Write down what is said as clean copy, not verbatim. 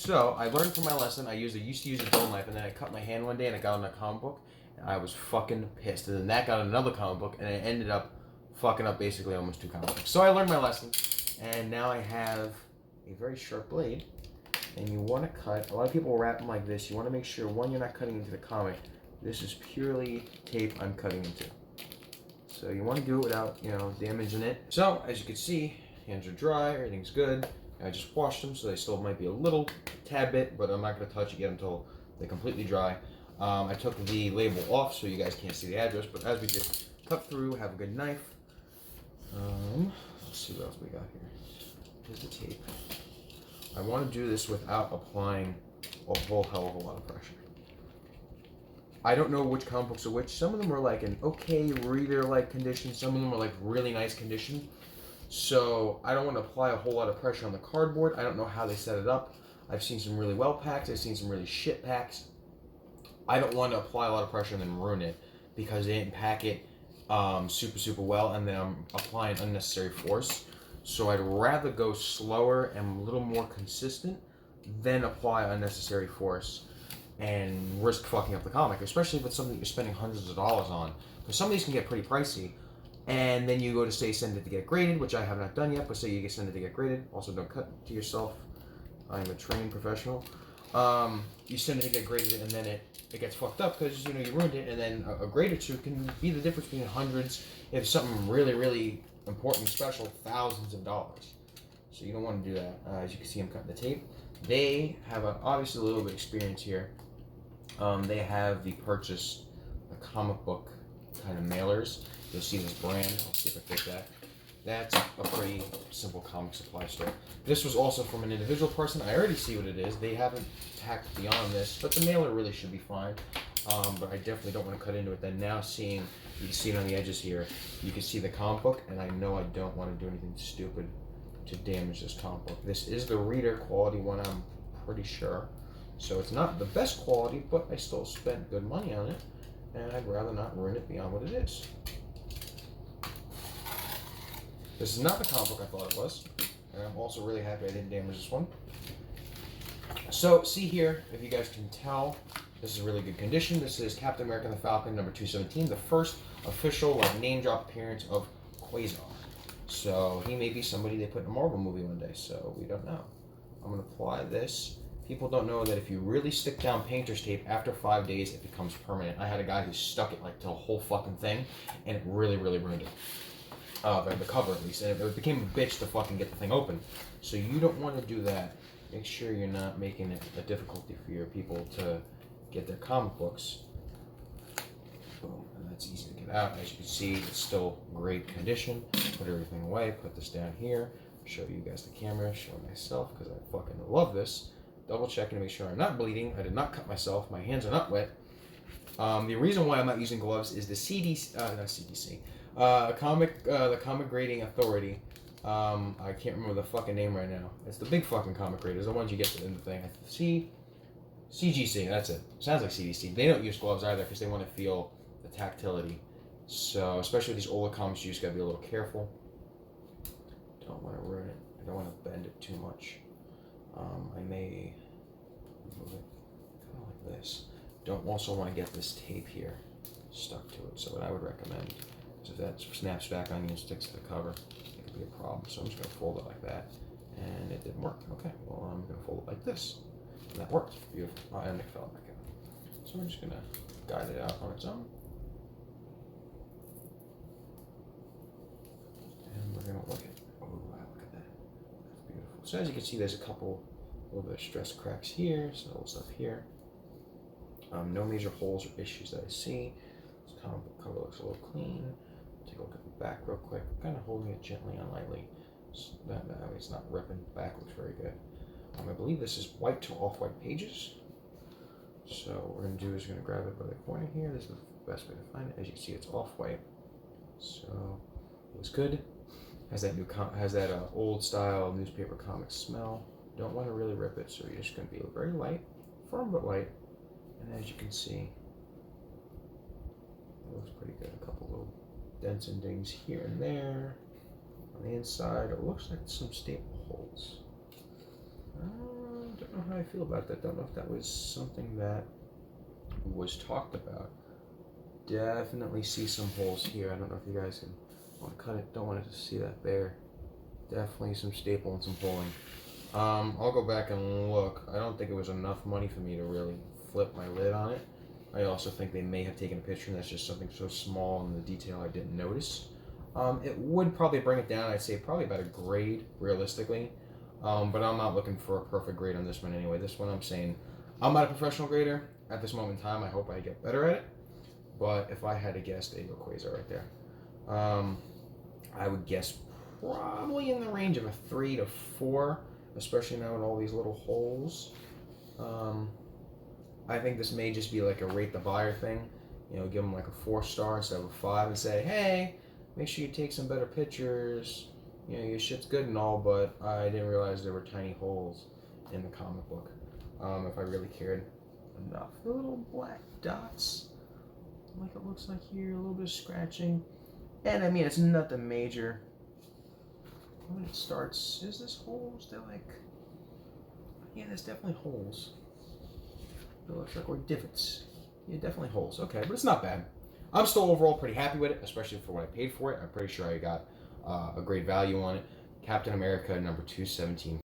So I learned from my lesson. I used to use a dull knife, and then I cut my hand one day, and I got on a comic book, and I was fucking pissed. And then that got on another comic book, and it ended up fucking up basically almost 2 comic books. So I learned my lesson, and now I have a very sharp blade. And you want to cut. A lot of people wrap them like this. You want to make sure, one, you're not cutting into the comic. This is purely tape I'm cutting into. So you want to do it without, damaging it. So as you can see, hands are dry. Everything's good. I just washed them, so they still might be a little tad bit, but I'm not going to touch it yet until they're completely dry. I took the label off so you guys can't see the address, but as we just cut through, have a good knife. Let's see what else we got here. Here's the tape. I want to do this without applying a whole hell of a lot of pressure. I don't know which comic books are which. Some of them are like an okay reader-like condition. Some of them are like really nice condition. So I don't want to apply a whole lot of pressure on the cardboard. I don't know how they set it up. I've seen some really well packs. I've seen some really shit packs. I don't want to apply a lot of pressure and then ruin it because they didn't pack it super well, and then I'm applying unnecessary force. So I'd rather go slower and a little more consistent than apply unnecessary force and risk fucking up the comic, especially if it's something you're spending hundreds of dollars on. Because some of these can get pretty pricey. And then you go to say send it to get graded, which I have not done yet, but say you get send it to get graded. Also, don't cut to yourself. I'm a trained professional. You send it to get graded, and then it gets fucked up because you ruined it. And then a grade or two can be the difference between hundreds, if something really important, special, thousands of dollars. So you don't want to do that. As you can see, I'm cutting the tape. They have obviously a little bit of experience here. They have purchased the comic book kind of mailers. You'll see this brand. I'll see if I fit that. That's a pretty simple comic supply store. This was also from an individual person. I already see what it is. They haven't tacked beyond this, but the mailer really should be fine. But I definitely don't want to cut into it. Then now you can see it on the edges here. You can see the comic book, and I know I don't want to do anything stupid to damage this comic book. This is the reader quality one, I'm pretty sure. So it's not the best quality, but I still spent good money on it, and I'd rather not ruin it beyond what it is. This is not the comic book I thought it was, and I'm also really happy I didn't damage this one. So see here, if you guys can tell, this is really good condition. This is Captain America and the Falcon number 217, the first official name drop appearance of Quasar. So he may be somebody they put in a Marvel movie one day, so we don't know. I'm going to apply this. People don't know that if you really stick down painter's tape, after 5 days it becomes permanent. I had a guy who stuck it to the whole fucking thing, and it really ruined it. The cover at least, and it became a bitch to fucking get the thing open. So you don't want to do that. Make sure you're not making it a difficulty for your people to get their comic books. Boom, and that's easy to get out. As you can see, it's still great condition. Put everything away, put this down here, show you guys the camera, show myself, because I fucking love this. Double checking to make sure I'm not bleeding. I did not cut myself. My hands are not wet. The reason why I'm not using gloves is the the Comic Grading Authority. I can't remember the fucking name right now. It's the big fucking comic graders, the ones you get in the thing. CGC, that's it. Sounds like CDC. They don't use gloves either because they want to feel the tactility. So, especially with these older comics, you just gotta be a little careful. Don't want to ruin it. I don't want to bend it too much. I may move it kind of like this. Don't also want to get this tape here stuck to it. So what I would recommend is if that snaps back on you and sticks to the cover, it could be a problem. So I'm just going to fold it like that. And it didn't work. Okay, well I'm going to fold it like this. And that worked. Beautiful. And it fell back out. So we're just going to guide it out on its own. And we're going to look at, oh wow, look at that. That's beautiful. So as you can see, there's a little bit of stress cracks here, some little stuff here. No major holes or issues that I see. This cover looks a little clean. Take a look at the back real quick. Kind of holding it gently and lightly. So that way it's not ripping. The back looks very good. I believe this is white to off-white pages. So what we're going to do is we're going to grab it by the corner here. This is the best way to find it. As you can see, it's off-white. So it was good. Has that old style newspaper comic smell. Don't want to really rip it, so you're just going to be very light, firm but light. And as you can see, it looks pretty good. A couple little dents and dings here and there. On the inside, it looks like some staple holes. Don't know how I feel about that. Don't know if that was something that was talked about. Definitely see some holes here. I don't know if you guys can want to cut it. Don't want it to see that there. Definitely some staple and some pulling. I'll go back and look. I don't think it was enough money for me to really flip my lid on it. I also think they may have taken a picture and that's just something so small in the detail I didn't notice. It would probably bring it down. I'd say probably about a grade, realistically. But I'm not looking for a perfect grade on this one anyway. This one I'm saying I'm not a professional grader at this moment in time. I hope I get better at it. But if I had to guess, there you go, Quasar right there. I would guess probably in the range of a 3 to 4, especially now with all these little holes. I think this may just be like a rate the buyer thing. You know, give them like a 4-star instead of a 5 and say, hey, make sure you take some better pictures. You know, your shit's good and all, but I didn't realize there were tiny holes in the comic book. If I really cared enough. The little black dots, like it looks like here, a little bit of scratching. And I mean, it's nothing major. When it starts, is this holes? They're like, yeah, there's definitely holes. It looks like we're divots. Yeah, definitely holes. Okay, but it's not bad. I'm still overall pretty happy with it, especially for what I paid for it. I'm pretty sure I got a great value on it. Captain America number 217.